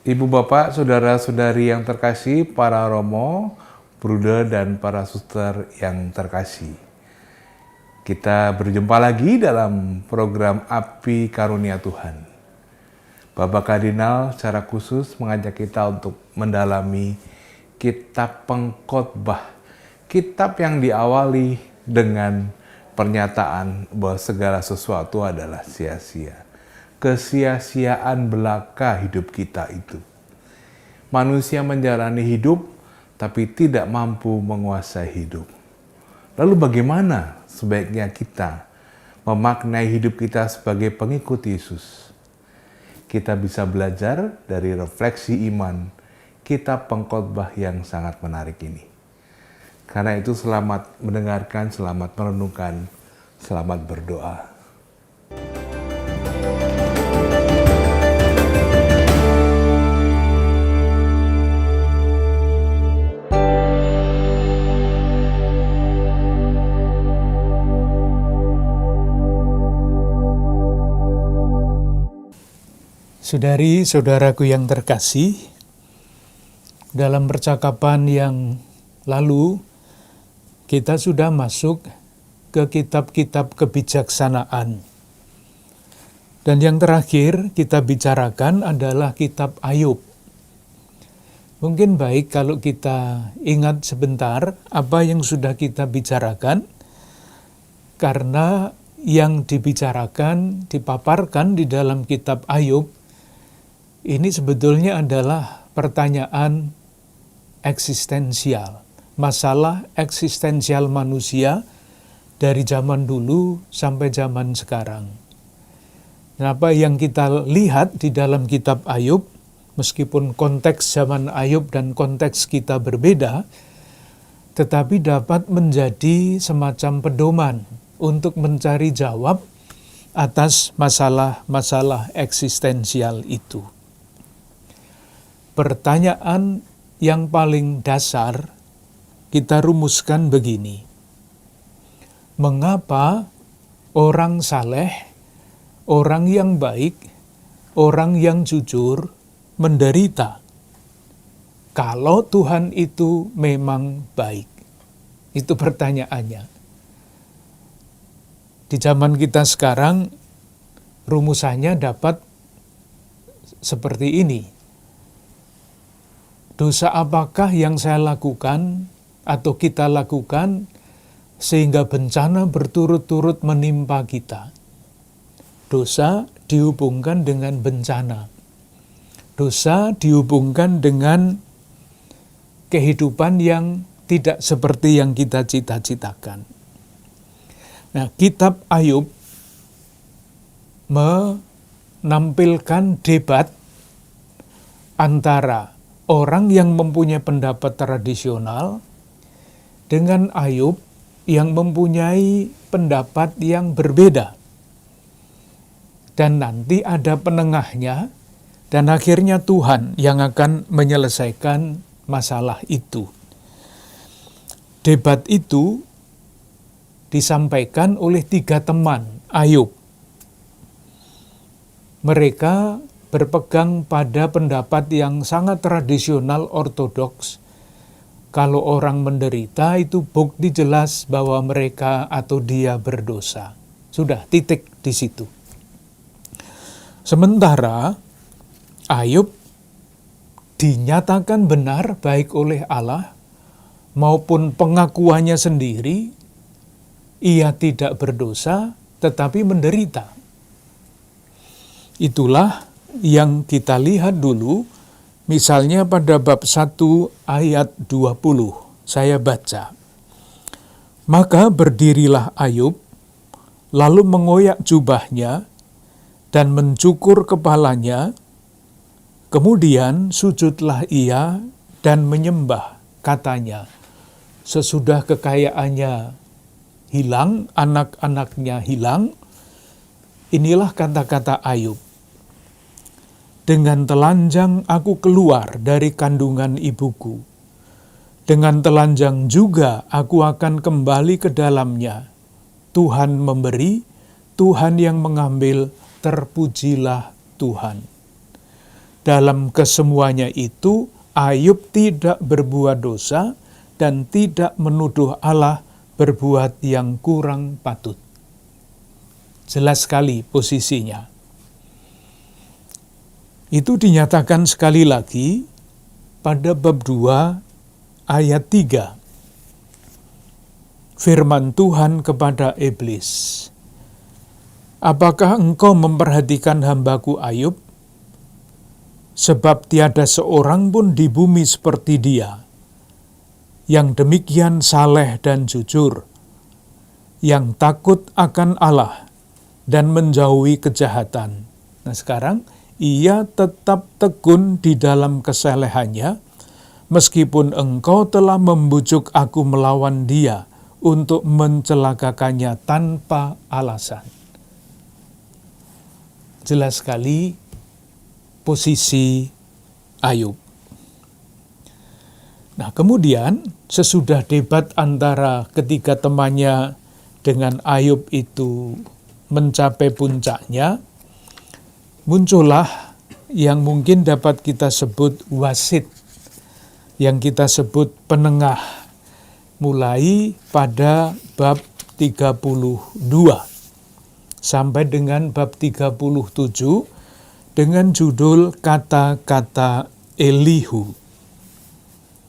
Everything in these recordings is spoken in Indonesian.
Ibu bapak, saudara-saudari yang terkasih, para romo, bruder dan para suster yang terkasih. Kita berjumpa lagi dalam program Api Karunia Tuhan. Bapak Kardinal secara khusus mengajak kita untuk mendalami kitab Pengkhotbah. Kitab yang diawali dengan pernyataan bahwa segala sesuatu adalah sia-sia. Kesia-siaan belaka hidup kita itu. Manusia menjalani hidup tapi tidak mampu menguasai hidup. Lalu bagaimana sebaiknya kita memaknai hidup kita sebagai pengikut Yesus? Kita bisa belajar dari refleksi iman kitab Pengkhotbah yang sangat menarik ini. Karena itu selamat mendengarkan, selamat merenungkan, selamat berdoa. Saudari-saudaraku yang terkasih, dalam percakapan yang lalu, kita sudah masuk ke kitab-kitab kebijaksanaan. Dan yang terakhir kita bicarakan adalah kitab Ayub. Mungkin baik kalau kita ingat sebentar apa yang sudah kita bicarakan, karena yang dibicarakan, dipaparkan di dalam kitab Ayub, ini sebetulnya adalah pertanyaan eksistensial, masalah eksistensial manusia dari zaman dulu sampai zaman sekarang. Dan apa yang kita lihat di dalam kitab Ayub, meskipun konteks zaman Ayub dan konteks kita berbeda, tetapi dapat menjadi semacam pedoman untuk mencari jawab atas masalah-masalah eksistensial itu. Pertanyaan yang paling dasar kita rumuskan begini. Mengapa orang saleh, orang yang baik, orang yang jujur menderita kalau Tuhan itu memang baik? Itu pertanyaannya. Di zaman kita sekarang rumusannya dapat seperti ini. Dosa apakah yang saya lakukan atau kita lakukan sehingga bencana berturut-turut menimpa kita? Dosa dihubungkan dengan bencana. Dosa dihubungkan dengan kehidupan yang tidak seperti yang kita cita-citakan. Nah, kitab Ayub menampilkan debat antara orang yang mempunyai pendapat tradisional dengan Ayub yang mempunyai pendapat yang berbeda. Dan nanti ada penengahnya, dan akhirnya Tuhan yang akan menyelesaikan masalah itu. Debat itu disampaikan oleh 3 teman Ayub. Mereka berpegang pada pendapat yang sangat tradisional ortodoks. Kalau orang menderita itu bukti jelas bahwa mereka atau dia berdosa. Sudah, titik di situ. Sementara Ayub dinyatakan benar baik oleh Allah maupun pengakuannya sendiri, ia tidak berdosa tetapi menderita. Itulah yang kita lihat dulu, misalnya pada bab 1 ayat 20, saya baca. Maka berdirilah Ayub, lalu mengoyak jubahnya, dan mencukur kepalanya, kemudian sujudlah ia dan menyembah, katanya, sesudah kekayaannya hilang, anak-anaknya hilang, inilah kata-kata Ayub. Dengan telanjang aku keluar dari kandungan ibuku. Dengan telanjang juga aku akan kembali ke dalamnya. Tuhan memberi, Tuhan yang mengambil, terpujilah Tuhan. dalam kesemuanya itu Ayub tidak berbuat dosa dan tidak menuduh Allah berbuat yang kurang patut. Jelas sekali posisinya. Itu dinyatakan sekali lagi pada bab 2 ayat 3. Firman Tuhan kepada iblis, apakah engkau memperhatikan hambaku Ayub? Sebab tiada seorang pun di bumi seperti dia, yang demikian saleh dan jujur, yang takut akan Allah dan menjauhi kejahatan. Nah sekarang, ia tetap tekun di dalam kesalehannya, meskipun engkau telah membujuk aku melawan dia untuk mencelakakannya tanpa alasan. Jelas sekali posisi Ayub. Nah kemudian sesudah debat antara ketiga temannya dengan Ayub itu mencapai puncaknya, muncullah yang mungkin dapat kita sebut wasit, yang kita sebut penengah, mulai pada bab 32 sampai dengan bab 37 dengan judul kata-kata Elihu.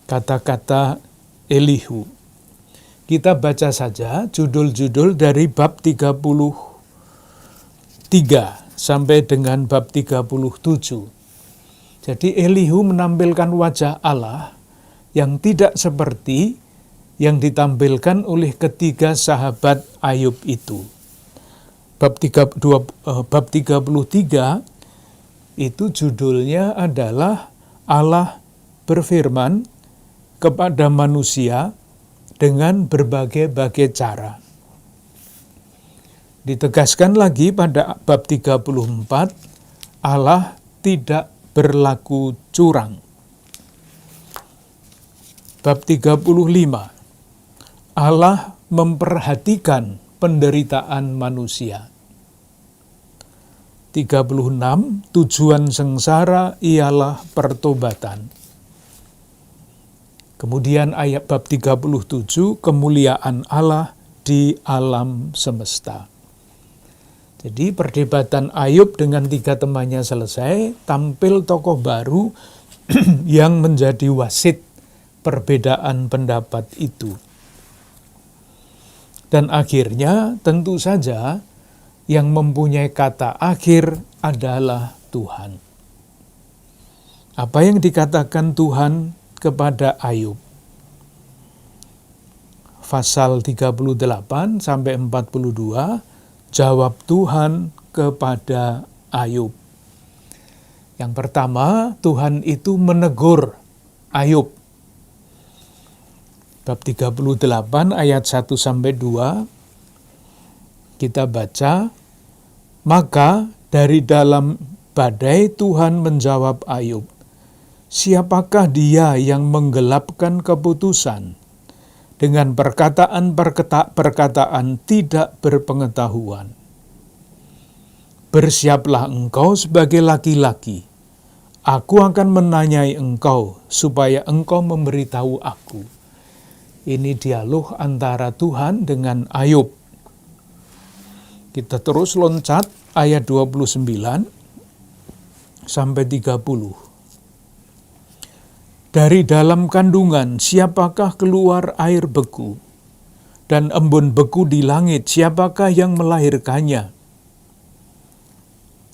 Kata-kata Elihu. Kita baca saja judul-judul dari bab 33 sampai dengan bab 37. Jadi Elihu menampilkan wajah Allah yang tidak seperti yang ditampilkan oleh ketiga sahabat Ayub itu. Bab 33 itu judulnya adalah Allah berfirman kepada manusia dengan berbagai-bagai cara. Ditegaskan lagi pada bab 34, Allah tidak berlaku curang. Bab 35, Allah memperhatikan penderitaan manusia. 36, tujuan sengsara ialah pertobatan. Kemudian ayat bab 37, kemuliaan Allah di alam semesta. Jadi perdebatan Ayub dengan tiga temannya selesai, tampil tokoh baru yang menjadi wasit perbedaan pendapat itu. Dan akhirnya tentu saja yang mempunyai kata akhir adalah Tuhan. Apa yang dikatakan Tuhan kepada Ayub? Pasal 38 sampai 42, jawab Tuhan kepada Ayub. Yang pertama, Tuhan itu menegur Ayub. Bab 38 ayat 1 sampai 2, kita baca, maka dari dalam badai Tuhan menjawab Ayub, siapakah dia yang menggelapkan keputusan dengan perkataan tidak berpengetahuan? Bersiaplah engkau sebagai laki-laki, aku akan menanyai engkau supaya engkau memberitahu aku. Ini dialog antara Tuhan dengan Ayub. Kita terus loncat ayat 29 sampai 30. Dari dalam kandungan siapakah keluar air beku? Dan embun beku di langit siapakah yang melahirkannya?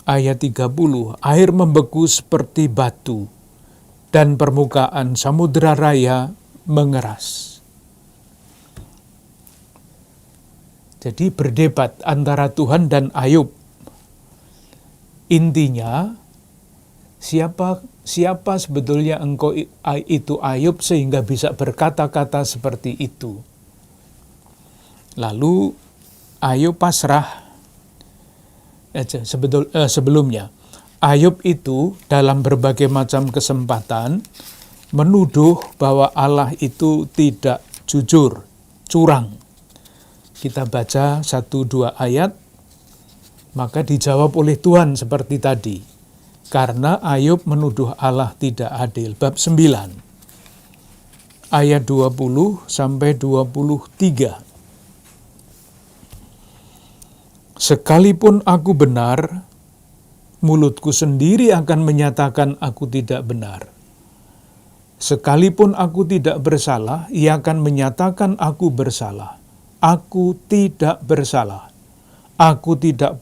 Ayat 30, air membeku seperti batu, dan permukaan samudera raya mengeras. Jadi berdebat antara Tuhan dan Ayub. Intinya, siapa sebetulnya engkau itu Ayub sehingga bisa berkata-kata seperti itu? Lalu Ayub pasrah. Sebelumnya, Ayub itu dalam berbagai macam kesempatan menuduh bahwa Allah itu tidak jujur, curang. Kita baca 1-2 ayat, maka dijawab oleh Tuhan seperti tadi. karena Ayub menuduh Allah tidak adil. Bab 9 ayat 20 sampai 23. Sekalipun aku benar, mulutku sendiri akan menyatakan aku tidak benar. Sekalipun aku tidak bersalah, ia akan menyatakan aku bersalah. Aku tidak bersalah. Aku tidak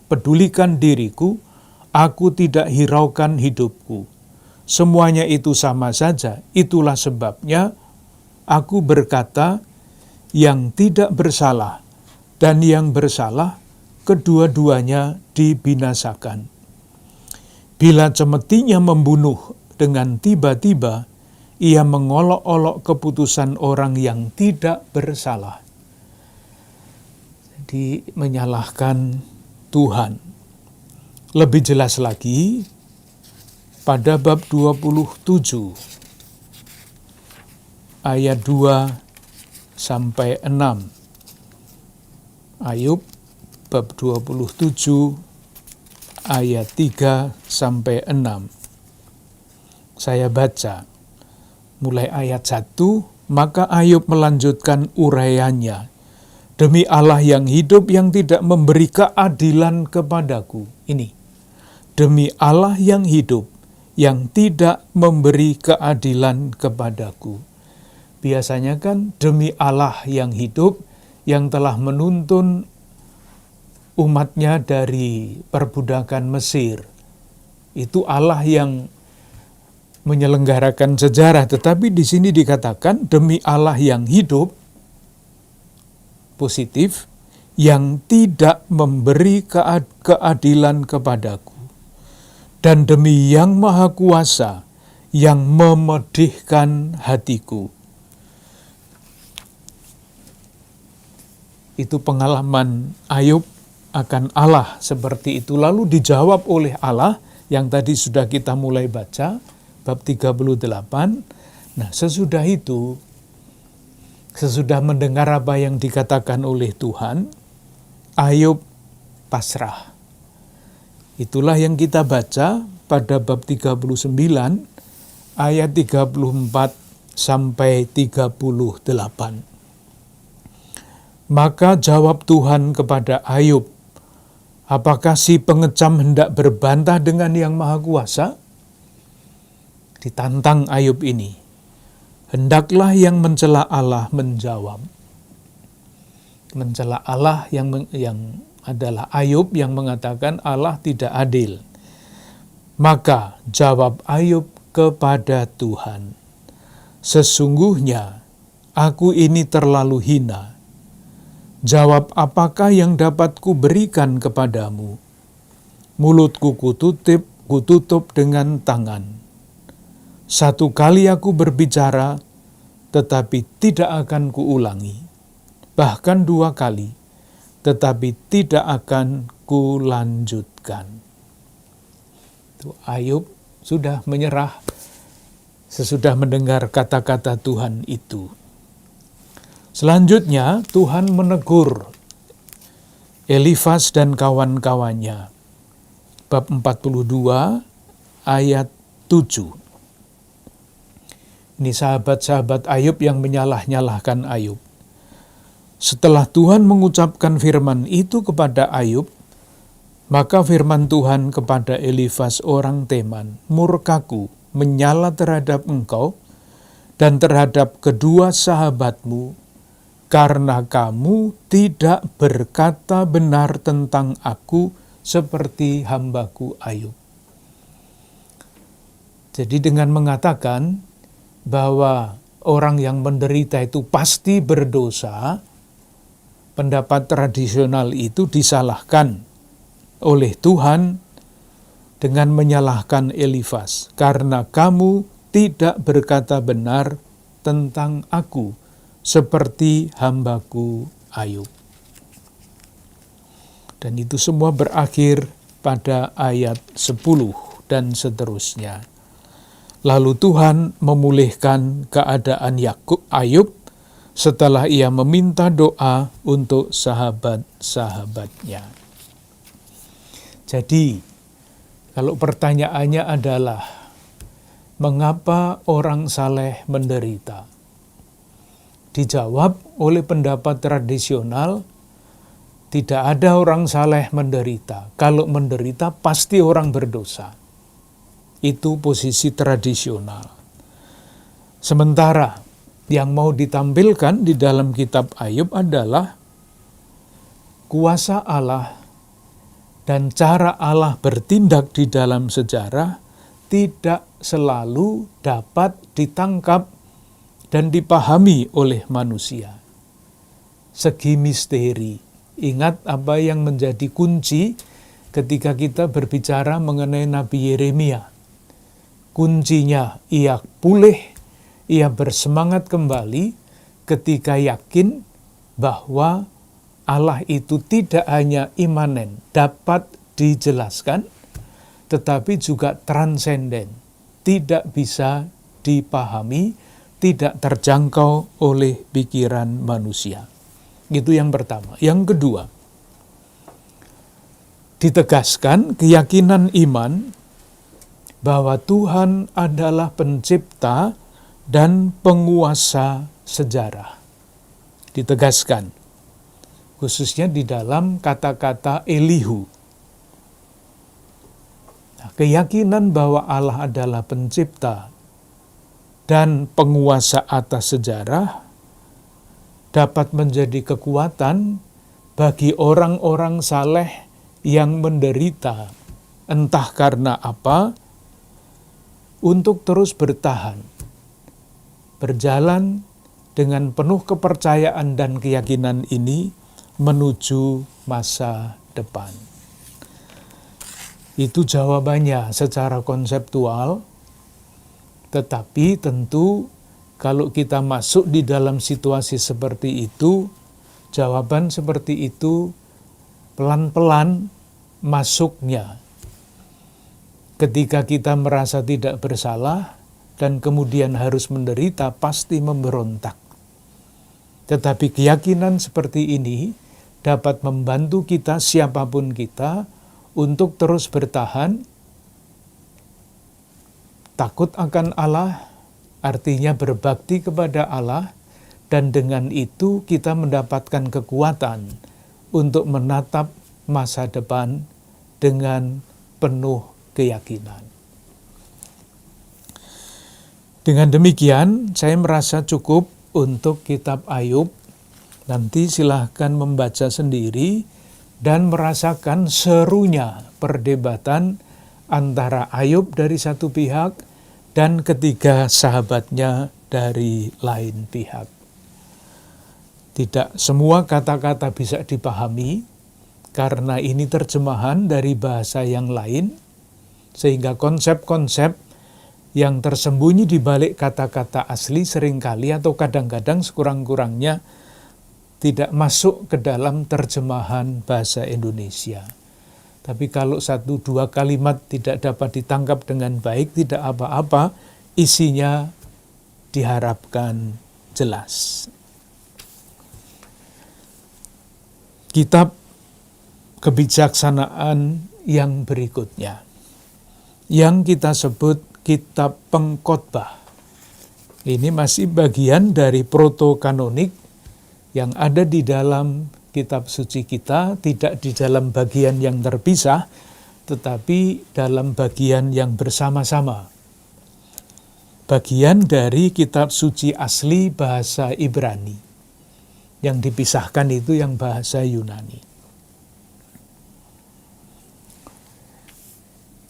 pedulikan diriku. Aku tidak hiraukan hidupku. Semuanya itu sama saja. Itulah sebabnya aku berkata, yang tidak bersalah dan yang bersalah, kedua-duanya dibinasakan. Bila cemetinya membunuh dengan tiba-tiba, ia mengolok-olok keputusan orang yang tidak bersalah. Jadi menyalahkan Tuhan. Lebih jelas lagi, pada bab 27, ayat 2 sampai 6. Ayub bab 27 ayat 3 sampai 6. Saya baca mulai ayat 1, maka Ayub melanjutkan uraiannya. Demi Allah yang hidup yang tidak memberi keadilan kepadaku. Ini, demi Allah yang hidup yang tidak memberi keadilan kepadaku. Biasanya kan demi Allah yang hidup yang telah menuntun umatnya dari perbudakan Mesir. Itu Allah yang menyelenggarakan sejarah, tetapi di sini dikatakan demi Allah yang hidup, positif, yang tidak memberi keadilan kepadaku. Dan demi yang maha kuasa, yang memedihkan hatiku. Itu pengalaman Ayub akan Allah seperti itu. Lalu dijawab oleh Allah yang tadi sudah kita mulai baca, bab 38. Nah, sesudah itu, sesudah mendengar apa yang dikatakan oleh Tuhan, Ayub pasrah. Itulah yang kita baca pada bab 39 ayat 34 sampai 38. Maka jawab Tuhan kepada Ayub, apakah si pengecam hendak berbantah dengan yang maha kuasa? Ditantang Ayub ini. Hendaklah yang mencela Allah menjawab. Mencela Allah yang adalah Ayub yang mengatakan Allah tidak adil. Maka jawab Ayub kepada Tuhan, sesungguhnya aku ini terlalu hina. Jawab apakah yang dapat kuberikan kepadamu? Mulutku kututup dengan tangan. Satu kali aku berbicara, tetapi tidak akan kuulangi. Bahkan 2 kali, tetapi tidak akan kulanjutkan. Itu Ayub sudah menyerah sesudah mendengar kata-kata Tuhan itu. Selanjutnya Tuhan menegur Elifas dan kawan-kawannya. Bab 42 ayat 7. Ini sahabat-sahabat Ayub yang menyalah-nyalahkan Ayub. Setelah Tuhan mengucapkan firman itu kepada Ayub, maka firman Tuhan kepada Elifas orang Teman, murkaku menyala terhadap engkau dan terhadap kedua sahabatmu, karena kamu tidak berkata benar tentang aku seperti hambaku Ayub. Jadi dengan mengatakan bahwa orang yang menderita itu pasti berdosa, pendapat tradisional itu disalahkan oleh Tuhan dengan menyalahkan Elifas. Karena kamu tidak berkata benar tentang aku, seperti hambaku Ayub. Dan itu semua berakhir pada ayat 10 dan seterusnya. Lalu Tuhan memulihkan keadaan Ayub setelah ia meminta doa untuk sahabat-sahabatnya. Jadi, Kalau pertanyaannya adalah, mengapa orang saleh menderita? Dijawab oleh pendapat tradisional, tidak ada orang saleh menderita. Kalau menderita, pasti orang berdosa. Itu posisi tradisional. Sementara yang mau ditampilkan di dalam kitab Ayub adalah kuasa Allah dan cara Allah bertindak di dalam sejarah tidak selalu dapat ditangkap dan dipahami oleh manusia. Segi misteri. Ingat apa yang menjadi kunci ketika kita berbicara mengenai Nabi Yeremia. Kuncinya ia pulih, ia bersemangat kembali ketika yakin bahwa Allah itu tidak hanya imanen, dapat dijelaskan, tetapi juga transenden, tidak bisa dipahami, tidak terjangkau oleh pikiran manusia. Itu yang pertama. Yang kedua, ditegaskan keyakinan iman bahwa Tuhan adalah pencipta dan penguasa sejarah. Ditegaskan, khususnya di dalam kata-kata Elihu. Nah, keyakinan bahwa Allah adalah pencipta dan penguasa atas sejarah dapat menjadi kekuatan bagi orang-orang saleh yang menderita, entah karena apa, untuk terus bertahan, berjalan dengan penuh kepercayaan dan keyakinan ini menuju masa depan. Itu jawabannya secara konseptual, tetapi tentu kalau kita masuk di dalam situasi seperti itu, jawaban seperti itu pelan-pelan masuknya. Ketika kita merasa tidak bersalah dan kemudian harus menderita, pasti memberontak. Tetapi keyakinan seperti ini dapat membantu kita, siapapun kita, untuk terus bertahan. Takut akan Allah, artinya berbakti kepada Allah, dan dengan itu kita mendapatkan kekuatan untuk menatap masa depan dengan penuh keyakinan. Dengan demikian, saya merasa cukup untuk kitab Ayub. Nanti silahkan membaca sendiri dan merasakan serunya perdebatan antara Ayub dari satu pihak dan ketiga sahabatnya dari lain pihak. Tidak semua kata-kata bisa dipahami, karena ini terjemahan dari bahasa yang lain, sehingga konsep-konsep yang tersembunyi di balik kata-kata asli seringkali atau kadang-kadang sekurang-kurangnya tidak masuk ke dalam terjemahan bahasa Indonesia. Tapi kalau 1-2 kalimat tidak dapat ditangkap dengan baik, tidak apa-apa, isinya diharapkan jelas. Kitab kebijaksanaan yang berikutnya, yang kita sebut kitab pengkhotbah. Ini masih bagian dari proto-kanonik yang ada di dalam kitab suci kita, tidak di dalam bagian yang terpisah, tetapi dalam bagian yang bersama-sama. Bagian dari kitab suci asli bahasa Ibrani. Yang dipisahkan itu yang bahasa Yunani.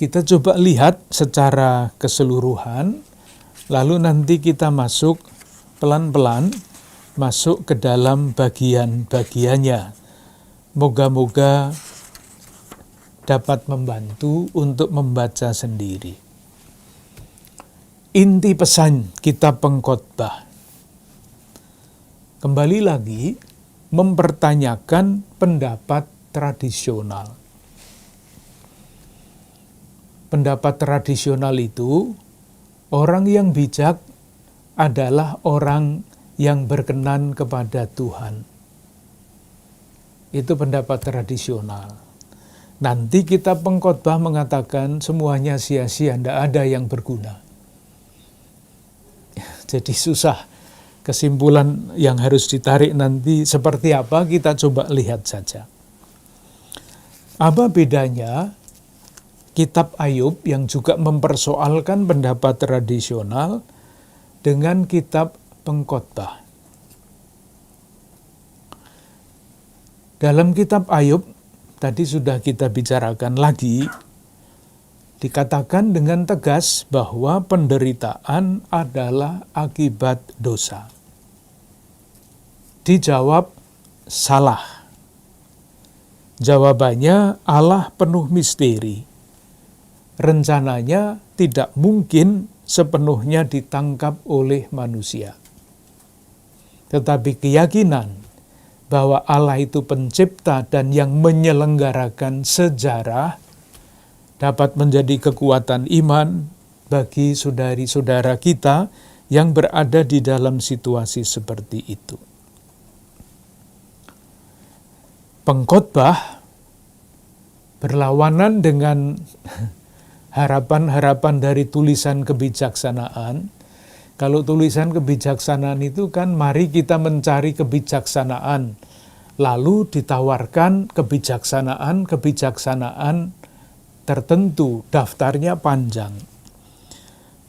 Kita coba lihat secara keseluruhan, lalu nanti kita masuk pelan-pelan, masuk ke dalam bagian-bagiannya. Moga-moga dapat membantu untuk membaca sendiri. Inti pesan kitab pengkhotbah. Kembali lagi, mempertanyakan pendapat tradisional. Pendapat tradisional itu, orang yang bijak adalah orang yang berkenan kepada Tuhan. Itu pendapat tradisional. Nanti kitab pengkhotbah mengatakan semuanya sia-sia, tidak ada yang berguna. Jadi susah. Kesimpulan yang harus ditarik nanti seperti apa, kita coba lihat saja. Apa bedanya kitab Ayub yang juga mempersoalkan pendapat tradisional dengan kitab pengkhotbah? Dalam kitab Ayub, tadi sudah kita bicarakan lagi, dikatakan dengan tegas bahwa penderitaan adalah akibat dosa. Dijawab salah. Jawabannya Allah penuh misteri. Rencananya tidak mungkin sepenuhnya ditangkap oleh manusia. Tetapi keyakinan bahwa Allah itu pencipta dan yang menyelenggarakan sejarah dapat menjadi kekuatan iman bagi saudari-saudara kita yang berada di dalam situasi seperti itu. Pengkhotbah berlawanan dengan harapan-harapan dari tulisan kebijaksanaan. Kalau tulisan kebijaksanaan itu kan mari kita mencari kebijaksanaan, lalu ditawarkan kebijaksanaan tertentu, daftarnya panjang.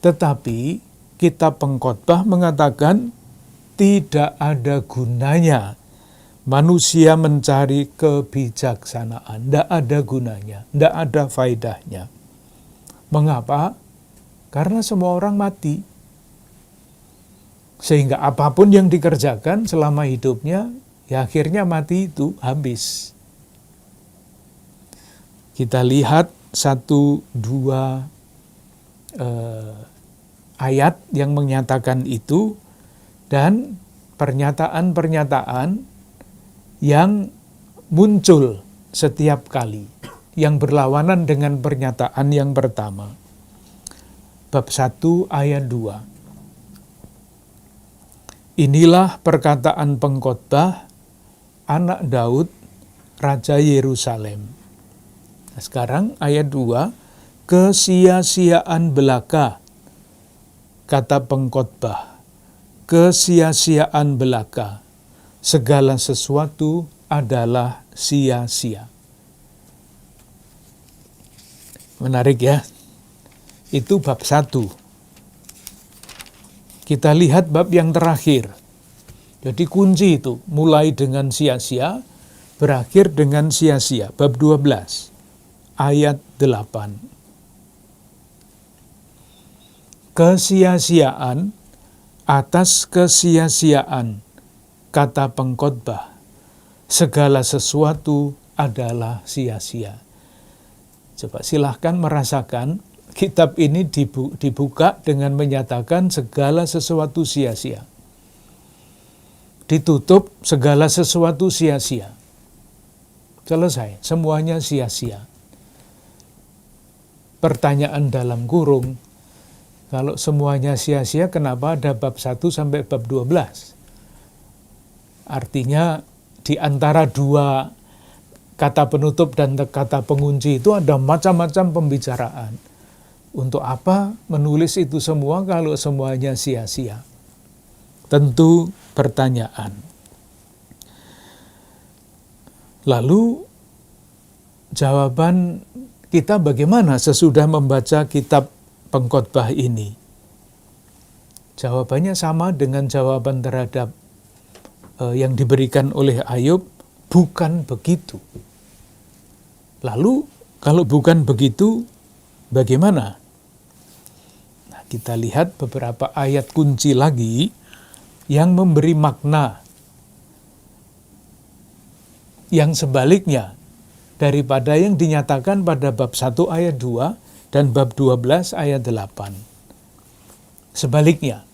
Tetapi kitab pengkhotbah mengatakan tidak ada gunanya manusia mencari kebijaksanaan, tidak ada gunanya, tidak ada faedahnya. Mengapa? Karena semua orang mati. Sehingga apapun yang dikerjakan selama hidupnya, ya akhirnya mati itu habis. Kita lihat 1-2 ayat yang menyatakan itu, dan pernyataan-pernyataan yang muncul setiap kali, yang berlawanan dengan pernyataan yang pertama. Bab 1 ayat 2. Inilah perkataan pengkhotbah anak Daud, Raja Yerusalem. Nah, sekarang ayat 2, kesia-siaan belaka, kata pengkhotbah, kesia-siaan belaka. Segala sesuatu adalah sia-sia. Menarik ya. Itu bab 1. Kita lihat bab yang terakhir. Jadi kunci itu mulai dengan sia-sia, berakhir dengan sia-sia. Bab 12 ayat 8. Kesia-siaan atas kesia-siaan, kata pengkhotbah, segala sesuatu adalah sia-sia. Coba silahkan merasakan, kitab ini dibuka dengan menyatakan segala sesuatu sia-sia. Ditutup segala sesuatu sia-sia. Selesai, semuanya sia-sia. Pertanyaan dalam kurung, kalau semuanya sia-sia, kenapa ada bab 1 sampai bab 12? Artinya di antara dua kata penutup dan kata pengunci itu ada macam-macam pembicaraan. Untuk apa menulis itu semua kalau semuanya sia-sia? Tentu pertanyaan. Lalu jawaban kita bagaimana sesudah membaca kitab pengkhotbah ini? Jawabannya sama dengan jawaban terhadap yang diberikan oleh Ayub, bukan begitu. Lalu kalau bukan begitu, bagaimana? Nah, kita lihat beberapa ayat kunci lagi yang memberi makna yang sebaliknya daripada yang dinyatakan pada bab 1 ayat 2 dan bab 12 ayat 8. Sebaliknya.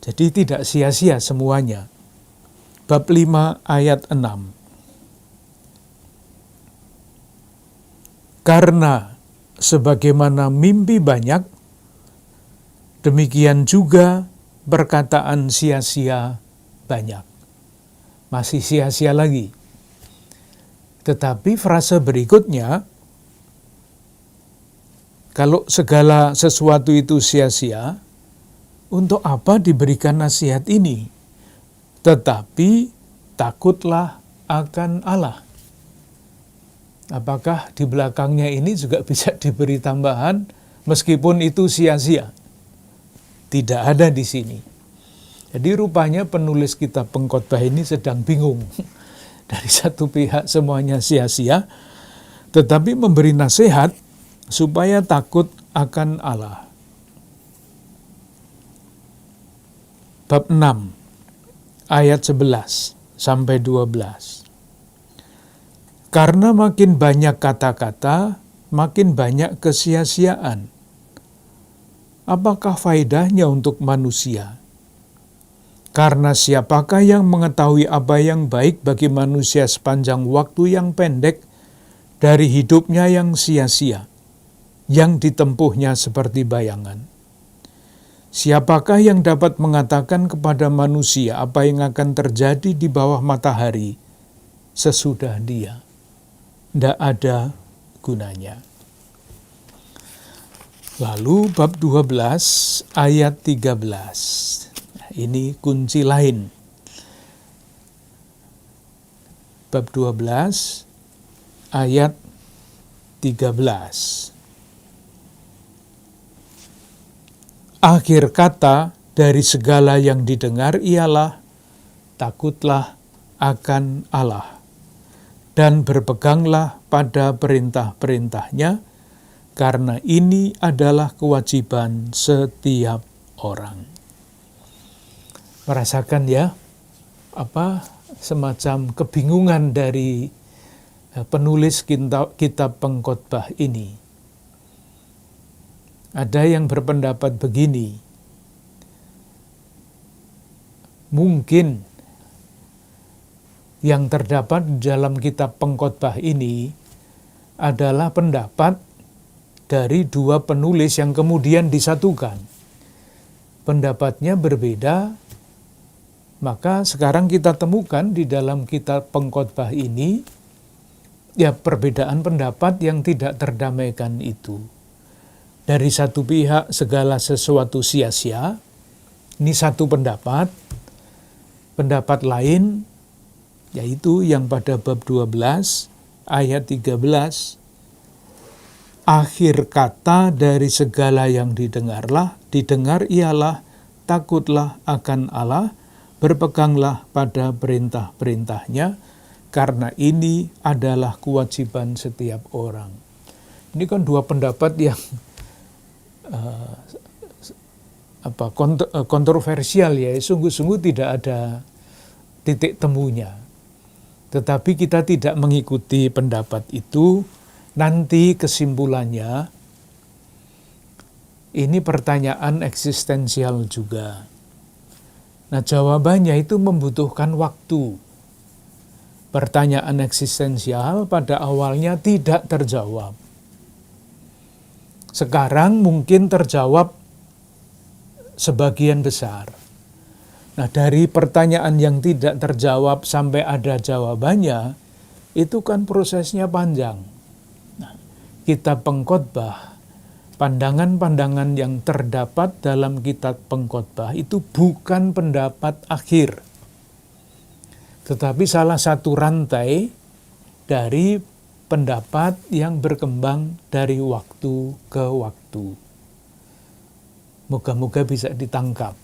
Jadi tidak sia-sia semuanya. Bab 5 ayat 6. Karena sebagaimana mimpi banyak, demikian juga perkataan sia-sia banyak. Masih sia-sia lagi. Tetapi frase berikutnya, kalau segala sesuatu itu sia-sia, untuk apa diberikan nasihat ini? Tetapi takutlah akan Allah. Apakah di belakangnya ini juga bisa diberi tambahan meskipun itu sia-sia? Tidak ada di sini. Jadi rupanya penulis kitab Pengkhotbah ini sedang bingung. Dari satu pihak semuanya sia-sia, tetapi memberi nasihat supaya takut akan Allah. Bab 6 ayat 11 sampai 12. Karena makin banyak kata-kata, makin banyak kesia-siaan. Apakah faedahnya untuk manusia? Karena siapakah yang mengetahui apa yang baik bagi manusia sepanjang waktu yang pendek dari hidupnya yang sia-sia, yang ditempuhnya seperti bayangan? Siapakah yang dapat mengatakan kepada manusia apa yang akan terjadi di bawah matahari sesudah dia? Tidak ada gunanya. Lalu bab 12 ayat 13. Ini kunci lain. Bab 12 ayat 13. Akhir kata dari segala yang didengar ialah takutlah akan Allah dan berpeganglah pada perintah-perintahnya, karena ini adalah kewajiban setiap orang. Merasakan ya, semacam kebingungan dari penulis kitab Pengkhotbah ini. Ada yang berpendapat begini, mungkin yang terdapat di dalam kitab Pengkhotbah ini adalah pendapat dari dua penulis yang kemudian disatukan. Pendapatnya berbeda, maka sekarang kita temukan di dalam kitab Pengkhotbah ini, ya perbedaan pendapat yang tidak terdamaikan itu. Dari satu pihak segala sesuatu sia-sia, ini satu pendapat. Pendapat lain, yaitu yang pada bab 12 ayat 13, akhir kata dari segala yang didengar ialah takutlah akan Allah, berpeganglah pada perintah-perintahnya, karena ini adalah kewajiban setiap orang. Ini kan dua pendapat yang kontroversial ya, sungguh-sungguh tidak ada titik temunya. Tetapi kita tidak mengikuti pendapat itu, nanti kesimpulannya ini pertanyaan eksistensial juga. Nah, jawabannya itu membutuhkan waktu. Pertanyaan eksistensial pada awalnya tidak terjawab. Sekarang mungkin terjawab sebagian besar. Nah, dari pertanyaan yang tidak terjawab sampai ada jawabannya, itu kan prosesnya panjang. Nah, kitab Pengkhotbah, pandangan-pandangan yang terdapat dalam kitab Pengkhotbah itu bukan pendapat akhir, tetapi salah satu rantai dari pendapat yang berkembang dari waktu ke waktu. Moga-moga bisa ditangkap.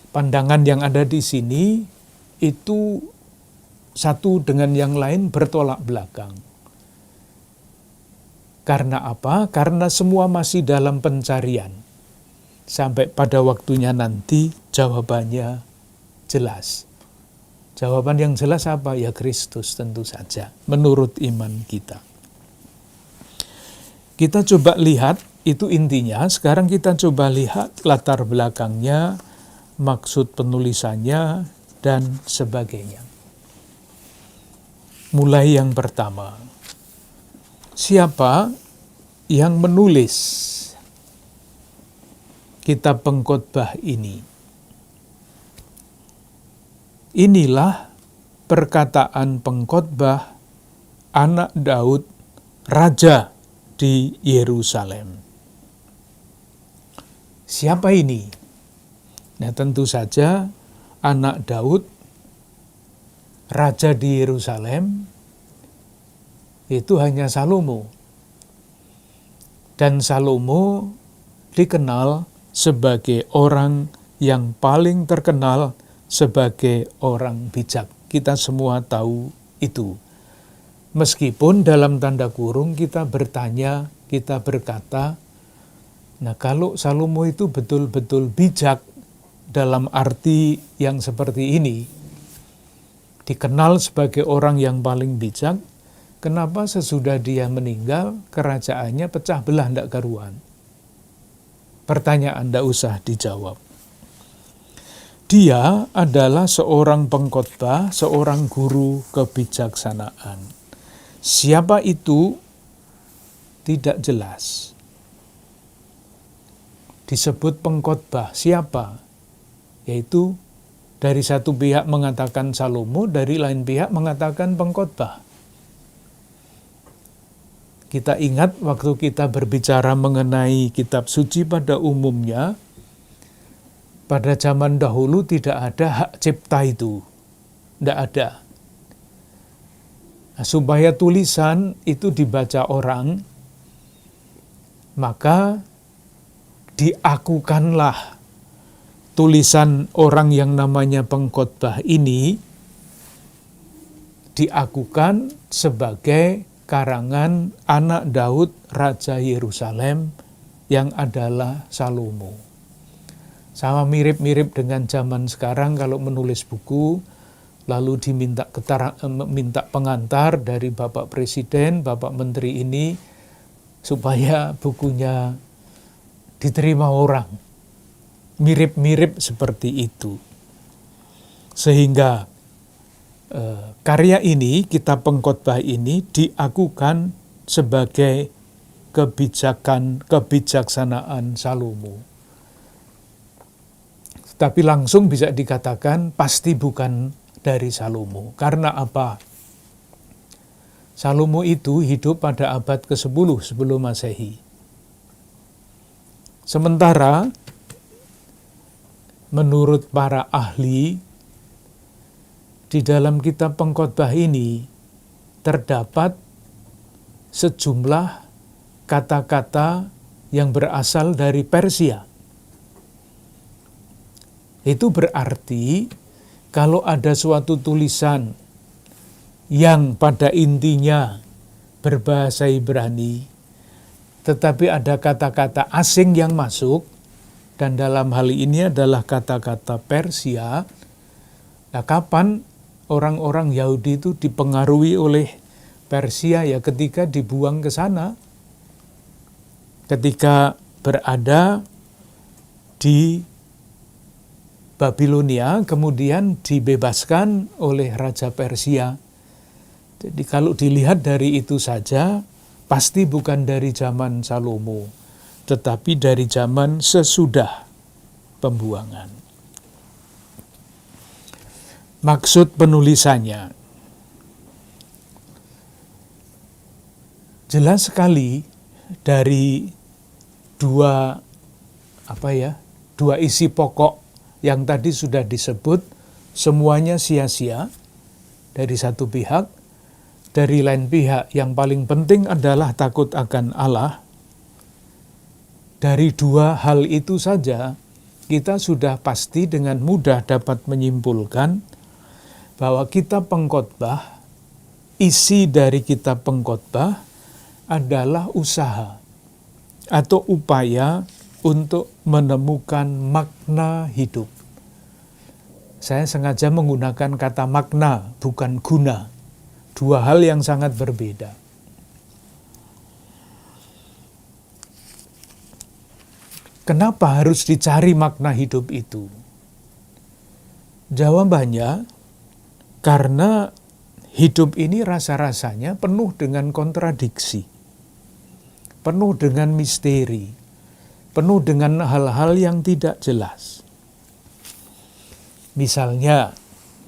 Pandangan yang ada di sini itu satu dengan yang lain bertolak belakang. Karena apa? Karena semua masih dalam pencarian. Sampai pada waktunya nanti jawabannya jelas. Jawaban yang jelas apa? Ya Kristus tentu saja, menurut iman kita. Kita coba lihat, itu intinya. Sekarang kita coba lihat latar belakangnya, maksud penulisannya, dan sebagainya. Mulai yang pertama. Siapa yang menulis kitab Pengkhotbah ini? Inilah perkataan pengkhotbah anak Daud, raja di Yerusalem. Siapa ini? Nah, tentu saja anak Daud, raja di Yerusalem, itu hanya Salomo. Dan Salomo dikenal sebagai orang yang paling terkenal sebagai orang bijak. Kita semua tahu itu. Meskipun dalam tanda kurung kita bertanya, kita berkata, nah kalau Salomo itu betul-betul bijak dalam arti yang seperti ini, dikenal sebagai orang yang paling bijak, kenapa sesudah dia meninggal kerajaannya pecah belah ndak karuan? Pertanyaan ndak usah dijawab. Dia adalah seorang pengkhotbah, seorang guru kebijaksanaan. Siapa itu? Tidak jelas. Disebut pengkhotbah, siapa? Yaitu dari satu pihak mengatakan Salomo, dari lain pihak mengatakan pengkhotbah. Kita ingat waktu kita berbicara mengenai kitab suci pada umumnya, pada zaman dahulu tidak ada hak cipta itu. Tidak ada. Nah, supaya tulisan itu dibaca orang, maka diakukanlah tulisan orang yang namanya pengkhotbah ini, diakukan sebagai karangan anak Daud, Raja Yerusalem, yang adalah Salomo. Sama mirip-mirip dengan zaman sekarang kalau menulis buku, lalu diminta minta pengantar dari Bapak Presiden, Bapak Menteri ini, supaya bukunya diterima orang. Mirip-mirip seperti itu. Sehingga karya ini, kitab pengkhotbah ini diakukan sebagai kebijaksanaan Salomo. Tapi langsung bisa dikatakan pasti bukan dari Salomo. Karena apa? Salomo itu hidup pada abad ke-10 sebelum Masehi. Sementara menurut para ahli, di dalam kitab pengkhotbah ini terdapat sejumlah kata-kata yang berasal dari Persia. Itu berarti kalau ada suatu tulisan yang pada intinya berbahasa Ibrani, tetapi ada kata-kata asing yang masuk, dan dalam hal ini adalah kata-kata Persia. Nah, kapan orang-orang Yahudi itu dipengaruhi oleh Persia? Ya ketika dibuang ke sana, ketika berada di Babilonia, kemudian dibebaskan oleh Raja Persia. Jadi kalau dilihat dari itu saja, pasti bukan dari zaman Salomo, tetapi dari zaman sesudah pembuangan. Maksud penulisannya jelas sekali dari dua isi pokok yang tadi sudah disebut, semuanya sia-sia dari satu pihak. Dari lain pihak yang paling penting adalah takut akan Allah. Dari dua hal itu saja kita sudah pasti dengan mudah dapat menyimpulkan bahwa kitab pengkhotbah, isi dari kitab pengkhotbah adalah usaha atau upaya untuk menemukan makna hidup. Saya sengaja menggunakan kata makna, bukan guna. Dua hal yang sangat berbeda. Kenapa harus dicari makna hidup itu? Jawabannya, karena hidup ini rasa-rasanya penuh dengan kontradiksi, penuh dengan misteri, penuh dengan hal-hal yang tidak jelas. Misalnya,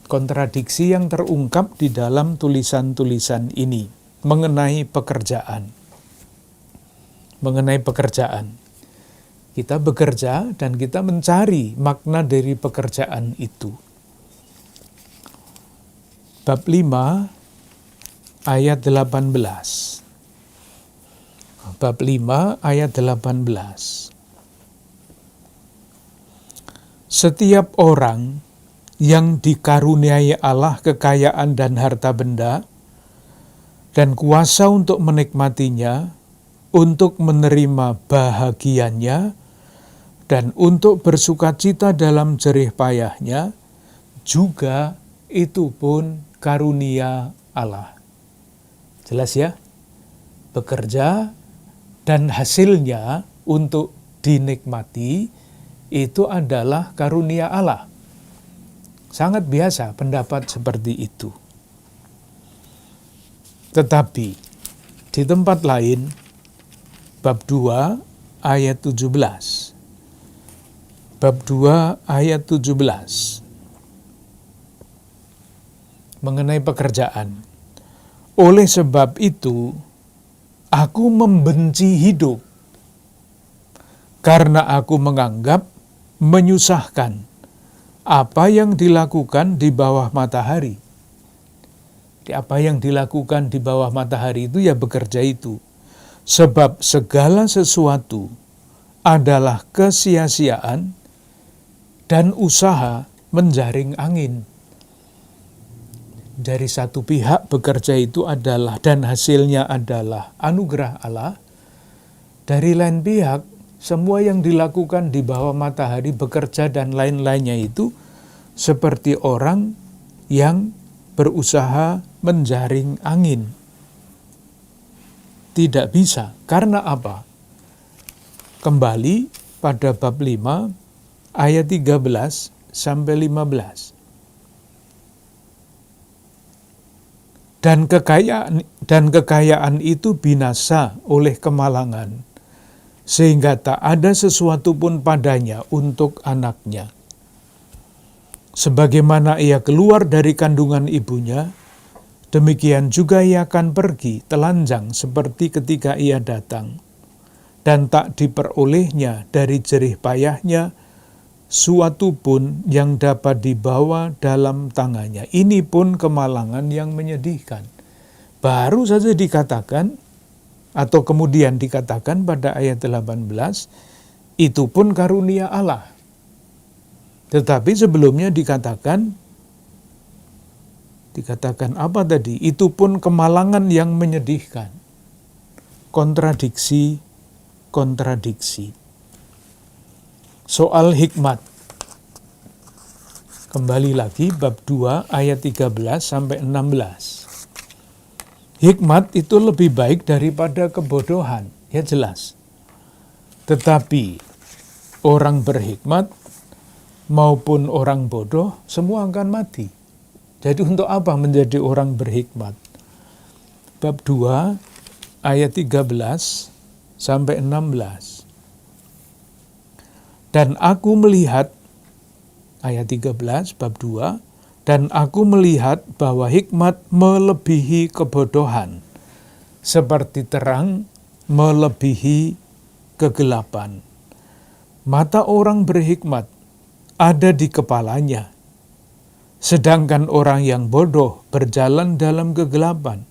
kontradiksi yang terungkap di dalam tulisan-tulisan ini. mengenai pekerjaan. Mengenai pekerjaan. Kita bekerja dan kita mencari makna dari pekerjaan itu. Bab 5 ayat 18. Bab 5 ayat 18. Setiap orang yang dikaruniai Allah kekayaan dan harta benda, dan kuasa untuk menikmatinya, untuk menerima bahagiannya, dan untuk bersukacita dalam jerih payahnya, juga itu pun karunia Allah. Jelas ya? Bekerja dan hasilnya untuk dinikmati, itu adalah karunia Allah. Sangat biasa pendapat seperti itu. Tetapi di tempat lain, bab 2 ayat 17. Bab 2 ayat 17. Mengenai pekerjaan. Oleh sebab itu, aku membenci hidup, karena aku menganggap menyusahkan apa yang dilakukan di bawah matahari. Apa yang dilakukan di bawah matahari itu ya bekerja itu. Sebab segala sesuatu adalah kesia-siaan dan usaha menjaring angin. Dari satu pihak bekerja itu adalah dan hasilnya adalah anugerah Allah. Dari lain pihak semua yang dilakukan di bawah matahari, bekerja dan lain-lainnya itu seperti orang yang berusaha menjaring angin. Tidak bisa. Karena apa? Kembali pada bab 5 ayat 13 sampai 15. Dan kekayaan itu binasa oleh kemalangan, sehingga tak ada sesuatu pun padanya untuk anaknya. Sebagaimana ia keluar dari kandungan ibunya, demikian juga ia akan pergi telanjang seperti ketika ia datang. Dan tak diperolehnya dari jerih payahnya suatu pun yang dapat dibawa dalam tangannya. Ini pun kemalangan yang menyedihkan. Baru saja dikatakan, atau kemudian dikatakan pada ayat 18, itu pun karunia Allah. Tetapi sebelumnya dikatakan apa tadi? Itu pun kemalangan yang menyedihkan. Kontradiksi. Soal hikmat. Kembali lagi bab 2 ayat 13 sampai 16. Hikmat itu lebih baik daripada kebodohan, ya jelas. Tetapi orang berhikmat maupun orang bodoh semua akan mati. Jadi untuk apa menjadi orang berhikmat? Bab 2 ayat 13 sampai 16. Dan aku melihat, ayat 13 bab 2, dan aku melihat bahwa hikmat melebihi kebodohan, seperti terang melebihi kegelapan. Mata orang berhikmat ada di kepalanya, sedangkan orang yang bodoh berjalan dalam kegelapan.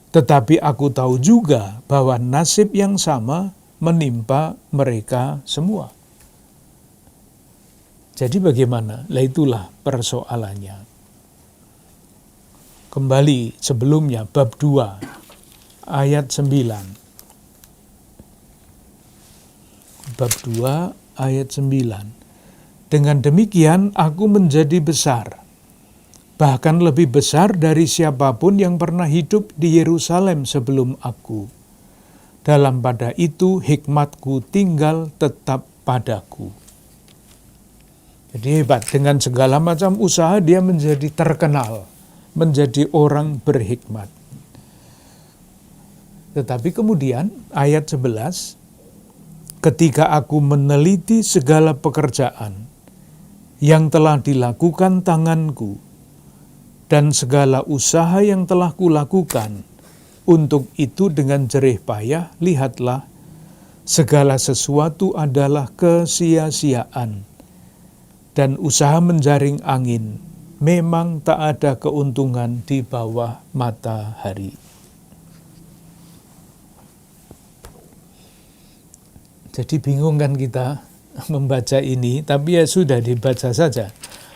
Tetapi aku tahu juga bahwa nasib yang sama menimpa mereka semua. Jadi bagaimana? Lah itulah persoalannya. Kembali sebelumnya, bab 2, ayat 9. Bab 2, ayat 9. Dengan demikian aku menjadi besar, bahkan lebih besar dari siapapun yang pernah hidup di Yerusalem sebelum aku. Dalam pada itu hikmatku tinggal tetap padaku. Jadi hebat, dengan segala macam usaha dia menjadi terkenal, menjadi orang berhikmat. Tetapi kemudian ayat 11, ketika aku meneliti segala pekerjaan yang telah dilakukan tanganku, dan segala usaha yang telah kulakukan Untuk itu dengan jerih payah, lihatlah, segala sesuatu adalah kesia-siaan, dan usaha menjaring angin memang tak ada keuntungan di bawah matahari. Jadi bingung kan kita membaca ini, tapi ya sudah dibaca saja.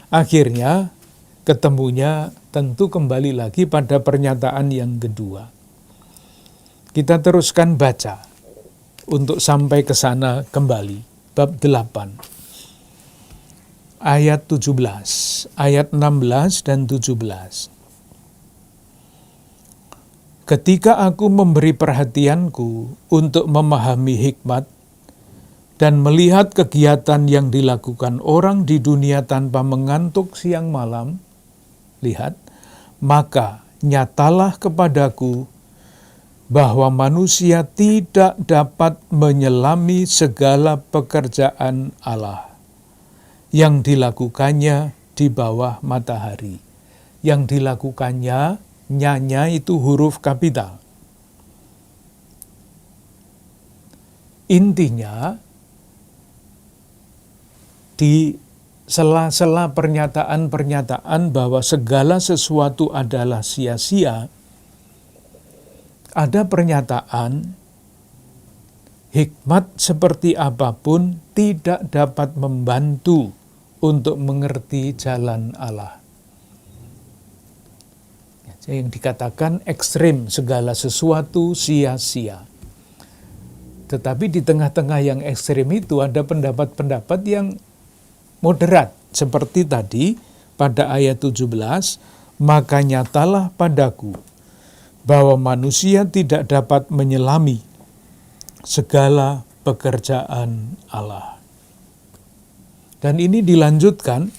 Akhirnya ketemunya tentu kembali lagi pada pernyataan yang kedua. Kita teruskan baca untuk sampai ke sana kembali. Bab 8. Ayat 17, ayat 16 dan 17. Ketika aku memberi perhatianku untuk memahami hikmat dan melihat kegiatan yang dilakukan orang di dunia tanpa mengantuk siang malam, lihat, maka nyatalah kepadaku bahwa manusia tidak dapat menyelami segala pekerjaan Allah yang dilakukannya di bawah matahari. Yang dilakukannya, nyanya itu huruf kapital. Intinya, di sela-sela pernyataan-pernyataan bahwa segala sesuatu adalah sia-sia, ada pernyataan hikmat seperti apapun tidak dapat membantu untuk mengerti jalan Allah. Yang dikatakan ekstrim, segala sesuatu sia-sia. Tetapi di tengah-tengah yang ekstrim itu ada pendapat-pendapat yang moderat. Seperti tadi pada ayat 17, maka nyatalah padaku bahwa manusia tidak dapat menyelami segala pekerjaan Allah. Dan ini dilanjutkan,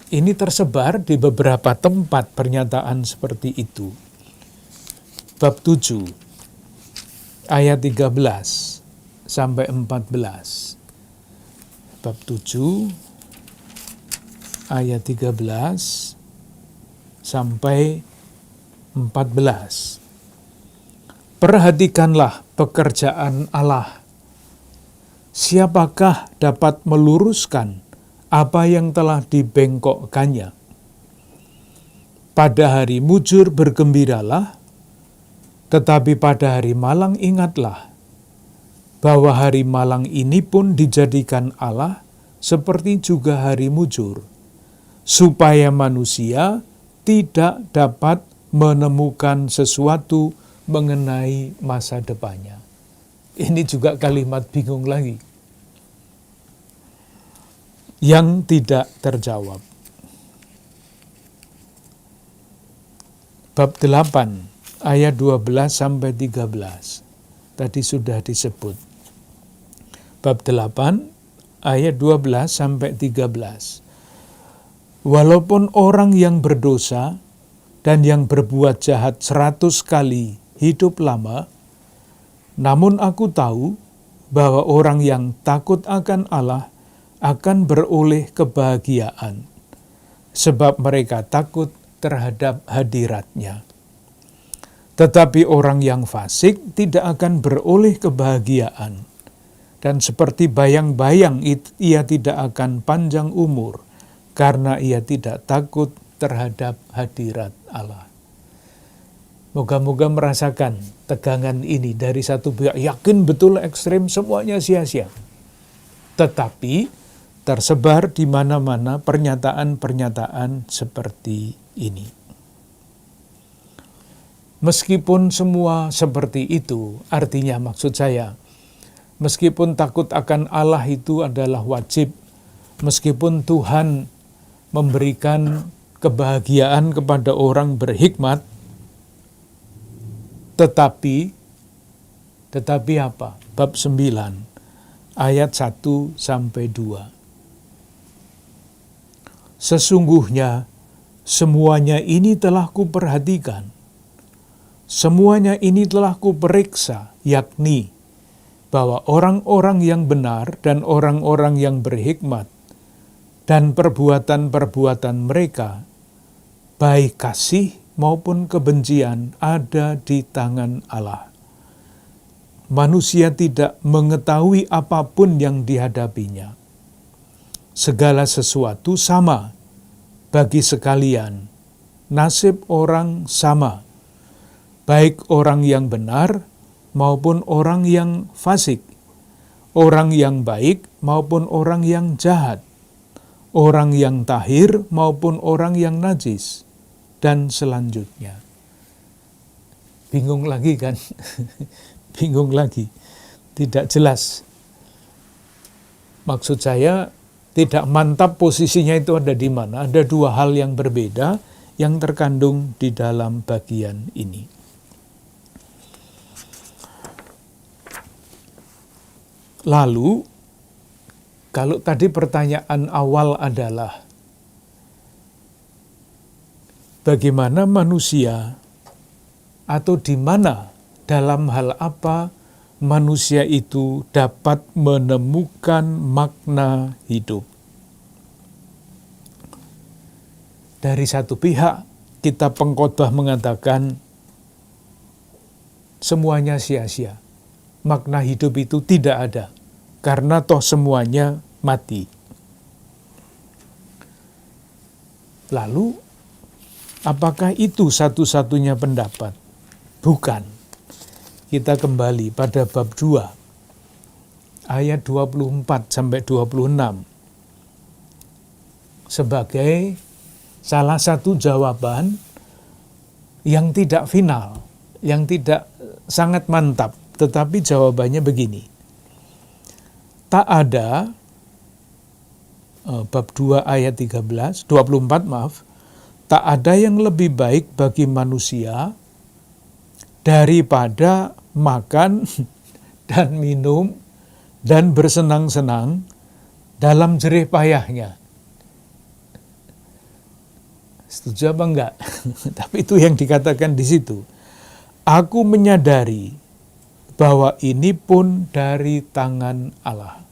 ini tersebar di beberapa tempat pernyataan seperti itu. Bab 7, ayat 13 sampai 14. Bab 7, ayat 13 sampai 14. Perhatikanlah pekerjaan Allah. Siapakah dapat meluruskan apa yang telah dibengkokkannya? Pada hari mujur bergembiralah, tetapi pada hari malang ingatlah bahwa hari malang ini pun dijadikan Allah seperti juga hari mujur, supaya manusia tidak dapat menemukan sesuatu mengenai masa depannya. Ini juga kalimat bingung lagi, yang tidak terjawab. Bab 8, ayat 12 sampai 13. Tadi sudah disebut. Bab 8, ayat 12 sampai 13. Walaupun orang yang berdosa dan yang berbuat jahat 100 kali hidup lama, namun aku tahu bahwa orang yang takut akan Allah akan beroleh kebahagiaan, sebab mereka takut terhadap hadirat-Nya. Tetapi orang yang fasik tidak akan beroleh kebahagiaan, dan seperti bayang-bayang ia tidak akan panjang umur, karena ia tidak takut terhadap hadirat Allah. Moga-moga merasakan tegangan ini dari satu pihak, yakin betul ekstrim semuanya sia-sia. Tetapi tersebar di mana-mana pernyataan-pernyataan seperti ini. Meskipun semua seperti itu, artinya maksud saya, meskipun takut akan Allah itu adalah wajib, meskipun Tuhan memberikan kebahagiaan kepada orang berhikmat, tetapi apa? Bab 9, ayat 1 sampai 2. Sesungguhnya semuanya ini telah kuperhatikan, semuanya ini telah kuperiksa, yakni bahwa orang-orang yang benar dan orang-orang yang berhikmat dan perbuatan-perbuatan mereka, baik kasih maupun kebencian ada di tangan Allah. Manusia tidak mengetahui apapun yang dihadapinya. Segala sesuatu sama bagi sekalian. Nasib orang sama, baik orang yang benar maupun orang yang fasik, orang yang baik maupun orang yang jahat, orang yang tahir maupun orang yang najis, dan selanjutnya. Bingung lagi kan? Bingung lagi, tidak jelas. Maksud saya, tidak mantap posisinya itu ada di mana. Ada dua hal yang berbeda yang terkandung di dalam bagian ini. Lalu, kalau tadi pertanyaan awal adalah, bagaimana manusia atau di mana, dalam hal apa manusia itu dapat menemukan makna hidup? Dari satu pihak, kitab Pengkhotbah mengatakan semuanya sia-sia. Makna hidup itu tidak ada, karena toh semuanya mati. Lalu, apakah itu satu-satunya pendapat? Bukan. Kita kembali pada bab 2, ayat 24 sampai 26. Sebagai salah satu jawaban yang tidak final, yang tidak sangat mantap, tetapi jawabannya begini. Tak ada, bab 2 ayat 24 maaf, tak ada yang lebih baik bagi manusia daripada makan dan minum dan bersenang-senang dalam jerih payahnya. Setuju apa enggak? Tapi itu yang dikatakan di situ. Aku menyadari bahwa ini pun dari tangan Allah.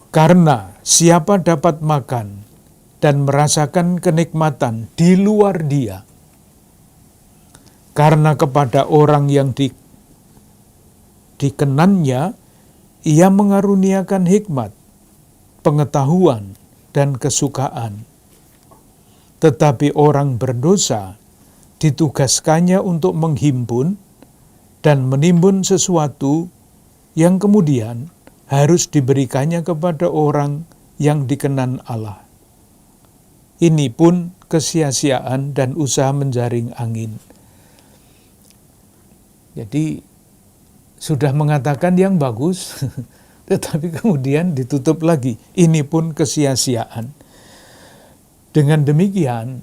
Karena siapa dapat makan dan merasakan kenikmatan di luar Dia, karena kepada orang yang dikenannya, Ia mengaruniakan hikmat, pengetahuan, dan kesukaan. Tetapi orang berdosa ditugaskannya untuk menghimpun dan menimbun sesuatu yang kemudian harus diberikannya kepada orang yang dikenan Allah. Ini pun kesia-siaan dan usaha menjaring angin. Jadi sudah mengatakan yang bagus, tetapi kemudian ditutup lagi. Ini pun kesia-siaan. Dengan demikian,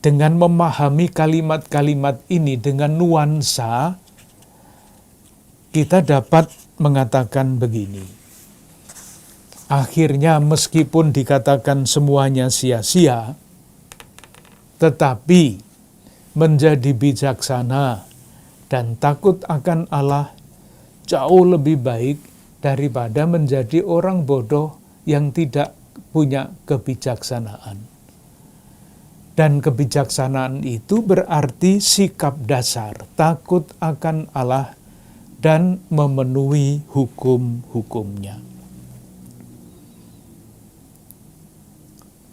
dengan memahami kalimat-kalimat ini dengan nuansa, kita dapat mengatakan begini. Akhirnya meskipun dikatakan semuanya sia-sia, tetapi menjadi bijaksana dan takut akan Allah jauh lebih baik daripada menjadi orang bodoh yang tidak punya kebijaksanaan. Dan kebijaksanaan itu berarti sikap dasar, takut akan Allah dan memenuhi hukum-hukumnya.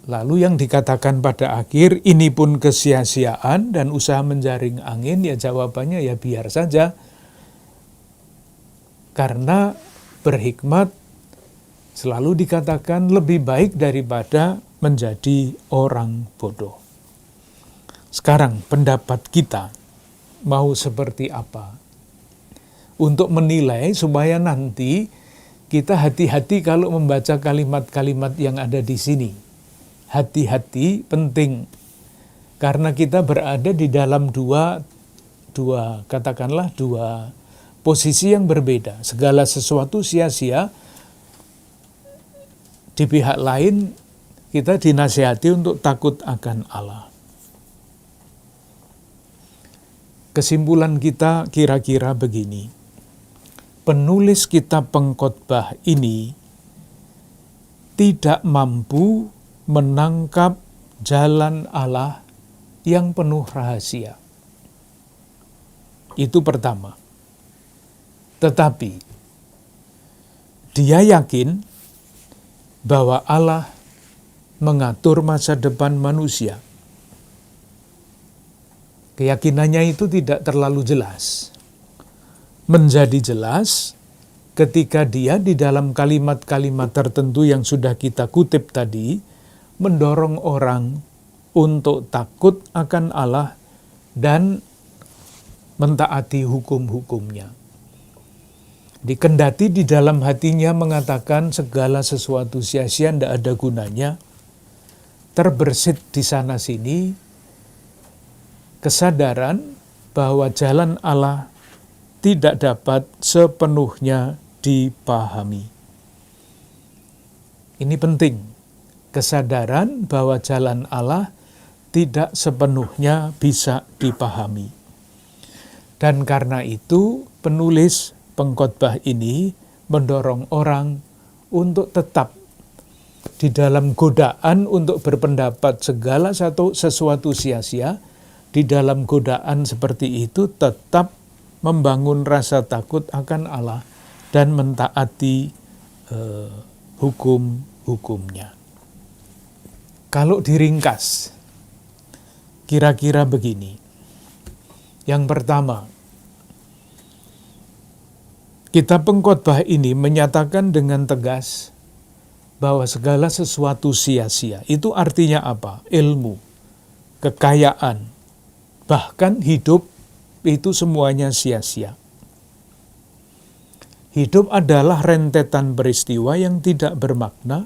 Lalu yang dikatakan pada akhir, ini pun kesia-siaan dan usaha menjaring angin, ya jawabannya ya biar saja. Karena berhikmat selalu dikatakan lebih baik daripada menjadi orang bodoh. Sekarang pendapat kita mau seperti apa? Untuk menilai supaya nanti kita hati-hati kalau membaca kalimat-kalimat yang ada di sini. Hati-hati penting, karena kita berada di dalam dua posisi yang berbeda. Segala sesuatu sia-sia, di pihak lain kita dinasihati untuk takut akan Allah. Kesimpulan kita kira-kira begini. Penulis kitab Pengkhotbah ini tidak mampu menangkap jalan Allah yang penuh rahasia. Itu pertama. Tetapi dia yakin bahwa Allah mengatur masa depan manusia. Keyakinannya itu tidak terlalu jelas. Menjadi jelas ketika dia di dalam kalimat-kalimat tertentu yang sudah kita kutip tadi, mendorong orang untuk takut akan Allah dan mentaati hukum-hukumnya. Dikendati di dalam hatinya mengatakan segala sesuatu sia-sia, tidak ada gunanya, terbersit di sana-sini kesadaran bahwa jalan Allah tidak dapat sepenuhnya dipahami. Ini penting, kesadaran bahwa jalan Allah tidak sepenuhnya bisa dipahami. Dan karena itu penulis pengkhotbah ini mendorong orang untuk tetap di dalam godaan untuk berpendapat segala sesuatu sia-sia. Di dalam godaan seperti itu tetap membangun rasa takut akan Allah dan mentaati hukum-hukumnya. Kalau diringkas, kira-kira begini. Yang pertama, kitab pengkhotbah ini menyatakan dengan tegas bahwa segala sesuatu sia-sia. Itu artinya apa? Ilmu, kekayaan, bahkan hidup itu semuanya sia-sia. Hidup adalah rentetan peristiwa yang tidak bermakna.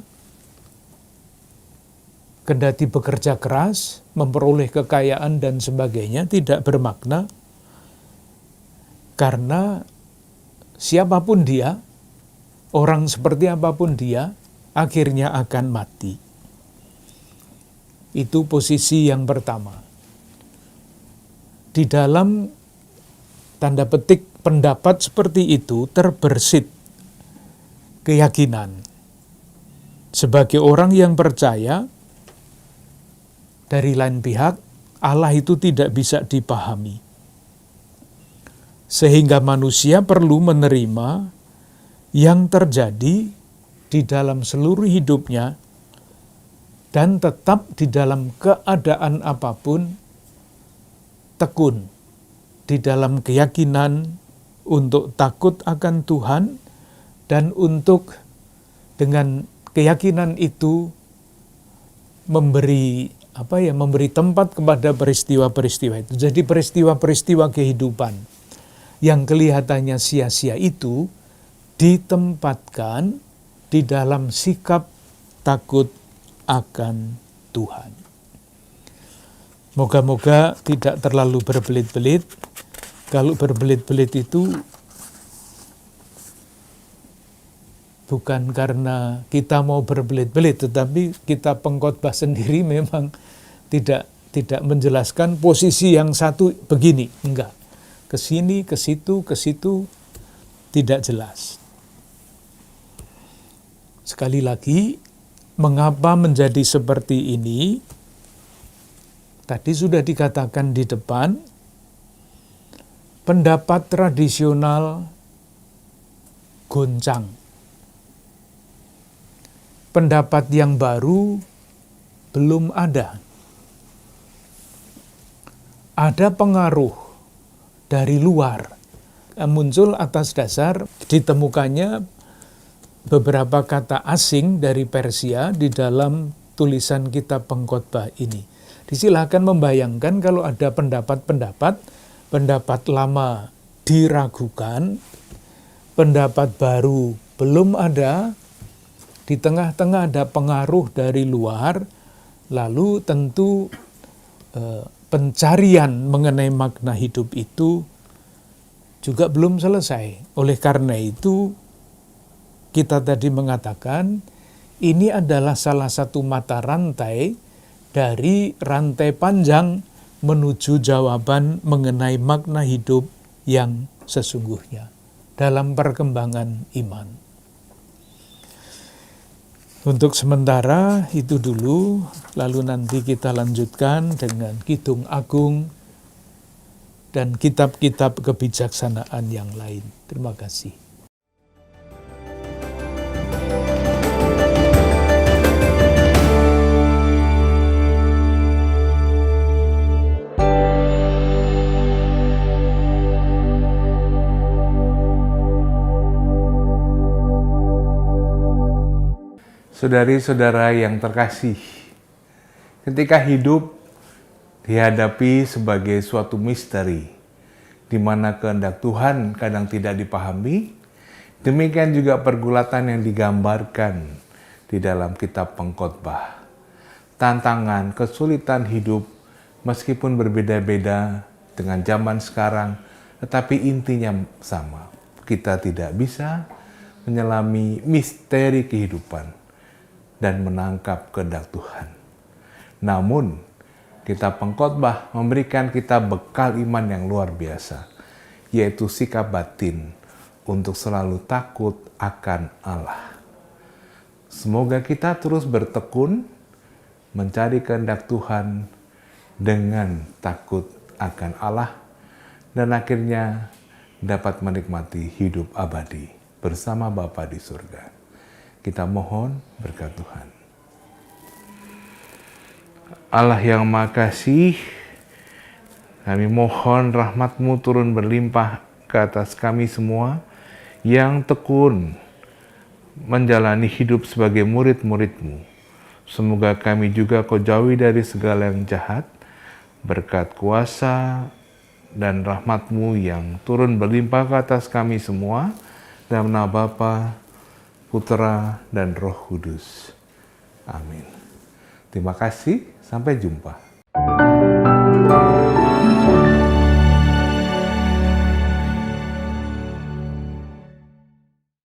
Kendati bekerja keras, memperoleh kekayaan dan sebagainya tidak bermakna. Karena siapapun dia, orang seperti apapun dia, akhirnya akan mati. Itu posisi yang pertama. Di dalam tanda petik pendapat seperti itu terbersit keyakinan. Sebagai orang yang percaya, dari lain pihak, Allah itu tidak bisa dipahami. Sehingga manusia perlu menerima yang terjadi di dalam seluruh hidupnya dan tetap di dalam keadaan apapun tekun di dalam keyakinan untuk takut akan Tuhan dan untuk dengan keyakinan itu memberi tempat kepada peristiwa-peristiwa itu. Jadi peristiwa-peristiwa kehidupan yang kelihatannya sia-sia itu ditempatkan di dalam sikap takut akan Tuhan. Moga-moga tidak terlalu berbelit-belit. Kalau berbelit-belit itu bukan karena kita mau berbelit-belit, tetapi kita pengkhotbah sendiri memang tidak menjelaskan posisi yang satu begini, enggak. Ke sini, ke situ, tidak jelas. Sekali lagi, mengapa menjadi seperti ini? Tadi sudah dikatakan di depan, pendapat tradisional goncang. Pendapat yang baru belum ada. Ada pengaruh dari luar muncul atas dasar ditemukannya beberapa kata asing dari Persia di dalam tulisan kitab pengkhotbah ini. Disilahkan membayangkan kalau ada pendapat lama diragukan, pendapat baru belum ada, di tengah-tengah ada pengaruh dari luar, lalu tentu pencarian mengenai makna hidup itu juga belum selesai. Oleh karena itu, kita tadi mengatakan ini adalah salah satu mata rantai dari rantai panjang menuju jawaban mengenai makna hidup yang sesungguhnya dalam perkembangan iman. Untuk sementara itu dulu, lalu nanti kita lanjutkan dengan Kidung Agung dan kitab-kitab kebijaksanaan yang lain. Terima kasih. Saudari-saudara yang terkasih, ketika hidup dihadapi sebagai suatu misteri, di mana kehendak Tuhan kadang tidak dipahami, demikian juga pergulatan yang digambarkan di dalam kitab Pengkhotbah. Tantangan, kesulitan hidup, meskipun berbeda-beda dengan zaman sekarang, tetapi intinya sama. Kita tidak bisa menyelami misteri kehidupan dan menangkap kehendak Tuhan. Namun, kitab Pengkhotbah memberikan kita bekal iman yang luar biasa, yaitu sikap batin untuk selalu takut akan Allah. Semoga kita terus bertekun mencari kehendak Tuhan dengan takut akan Allah, dan akhirnya dapat menikmati hidup abadi bersama Bapa di surga. Kita mohon berkat Tuhan. Allah yang Maha Kasih, kami mohon rahmat-Mu turun berlimpah ke atas kami semua yang tekun menjalani hidup sebagai murid-murid-Mu. Semoga kami juga Kau jauhi dari segala yang jahat, berkat kuasa dan rahmat-Mu yang turun berlimpah ke atas kami semua, dalam nama Bapa, Putra, dan Roh Kudus. Amin. Terima kasih, sampai jumpa.